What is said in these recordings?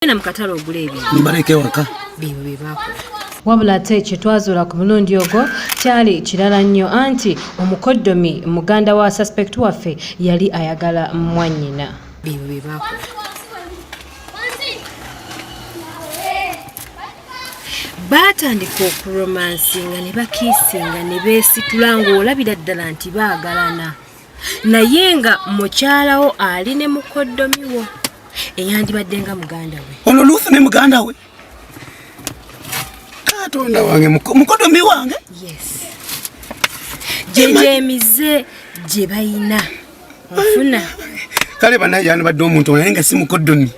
Na mkatalo ogule ebintu nibaleke waka bibo bibako wabula ate kyetwazula ku mulundi ogwo kyali kirala nnyo anti omukoddomi muganda wa suspect waffe yali ayagala mwannyina bibo bibako batandika okuromansinga ne bakiisinga ne beesitula ng'olabira ddala nti baagalana naye nga mukyalawo ali ne mukoddomiwo eyandibadde nga muganda we ono Ruth ne muganda we katonda wange mukoddomi wange yes jejemize gye bayina ofuna kale banayana badde omuntu naye nga si mukoddomi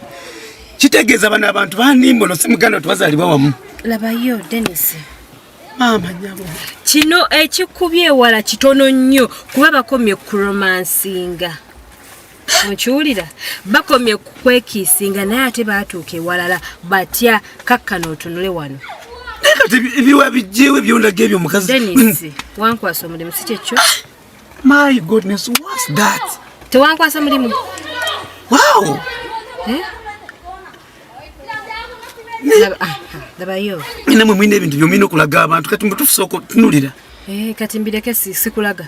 kitegeeza bano abantu banimbono si muganda twazaalibwa wamu labayo Dennis mama nyabo kino ekikubye wala kitono nnyo kuba bakomye kuromansinga mukiwulira bakomye kwekiisinga naye ate baatuuka ewalala batya kakkano otunule wano kati ebiwa bijjeewo ebyondaga ebyo mukazi Dennis wankwasa omulimu si kyekyo my goodness what's that tewankwasa mulimu wow labayo ina mwe mwine ebintu byomina okulaga abantu kati mbutufusa okutunulira kati mbireke sikulaga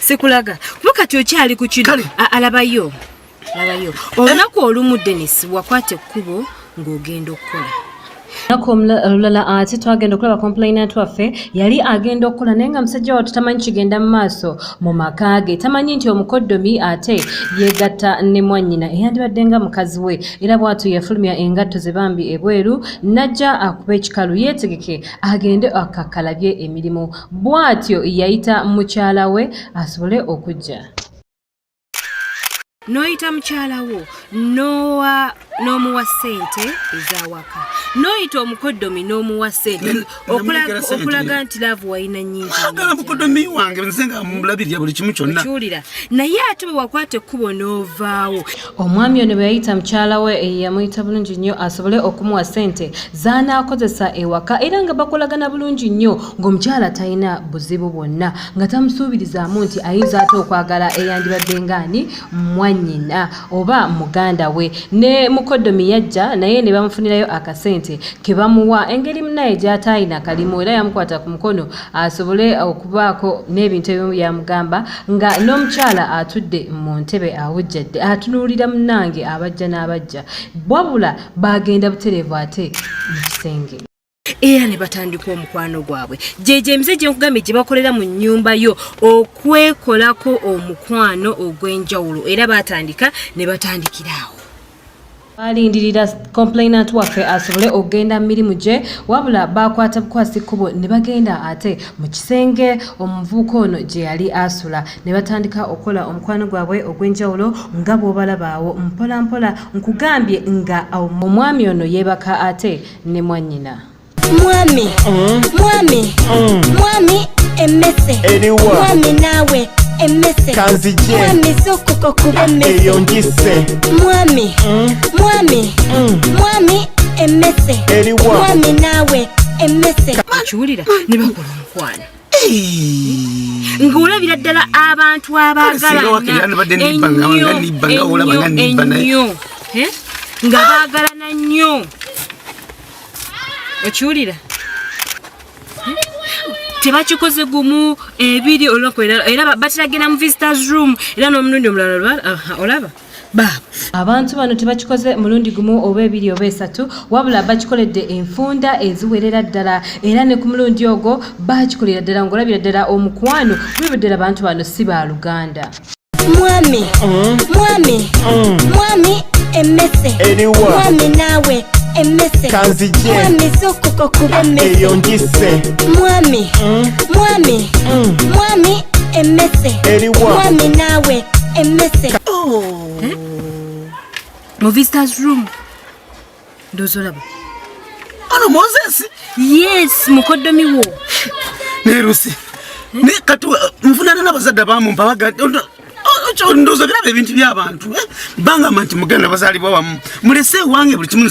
sikulaga kuba kati okyali ku kino alabayo olunaku olumu Dennis wakwata ekkubo ng'ogenda okukola nako olulala ate twagenda okulaba complainant waffe yali agenda okukola naye nga musajja wattu tamanyi kigenda mu maaso mu maka ge tamanyi nti omukoddomi ate yeegatta ne mwannyina eyandibadde nga mukazi we era bw'atyo yafulumya engatto ze bambi ebweru n'ajja akuba ekikalu yeetegeke agende akakalabye emirimu bw'atyo yayita mukyala we asobole okujja noyita mukyalawo n'omuwa ssente ezawaka noyita omukoddomi n'omuwa ssente okulaga nti laavu wayina nnyingi agala mukoddomi wange nze nga mulabirira buli kimu kyonna kiwulira naye ate bwe wakwata ekkubo n'ovaawo omwami ono bwe yayita mukyala we yamuyita bulungi nnyo asobole okumuwa ssente z'anaakozesa ewaka era nga bakolagana bulungi nnyo ng'omukyala talina buzibu bwonna nga tamusuubirizaamu nti ayinza ate okwagala eyandibadde ngaani mwannyina oba muganda we ne mukoddomi yajja naye ne bamufunirayo akasente ke bamuwa engeri munaye gy'ataayina kalimu era yamukwata ku mukono asobole okubaako n'ebintu ebimu byamugamba nga n'omukyala atudde mu ntebe awujjadde atunuulira munnange abajja n'abajja wabula bagenda butereevu ate mu kisenge era ne batandika omukwano gwabwe jejemize gye nkugambye gye bakolera mu nnyumba yo okwekolako omukwano ogw'enjawulo era batandika ne batandikiraawo balindirira complainant waffe asobole okugenda mu mirimu gye wabula bakwata bukwasi kkubo ne bagenda ate mu kisenge omuvubuka ono gye yali asula ne batandika okukola omukwano gwabwe ogw'enjawulo nga bw'obalabaawo mpola mpola nkugambye nga omwami ono yeebaka ate ne mwannyina mwami emmese mwami naawe emmese mwami sokoko kuba emmese eyongise mwami emmese mwami naawe emmese kiwulira ne bakola omukwano ng'olabira ddala abantu abaagalana ennyo nga baagalana nnyo okiwulira tebakikoze gumu ebiri olunaku era batiragenda mu visitors room era n'omulundi omulala olaba abantu bano tebakikoze mulundi gumu oba ebiri oba esatu wabula bakikoledde enfunda eziwerera ddala era ne ku mulundi ogwo bakikolera ddala ng'olabira ddala omukwano gwebuddala abantu bano si baaluganda mwami emmese mwami naawe emmese mwami sokoko kuba emmese eyongise mwami emmese mwami naawe emmese mu visitors room ndozolaba ano Moses yes mukoddomi wo ne Rusi ne katu mfunana n'abazadde bamumpa bagadde ndozo biraba ebintu by'abantu banga manti muganda bazaalibwa wamu mulese wange buli kimu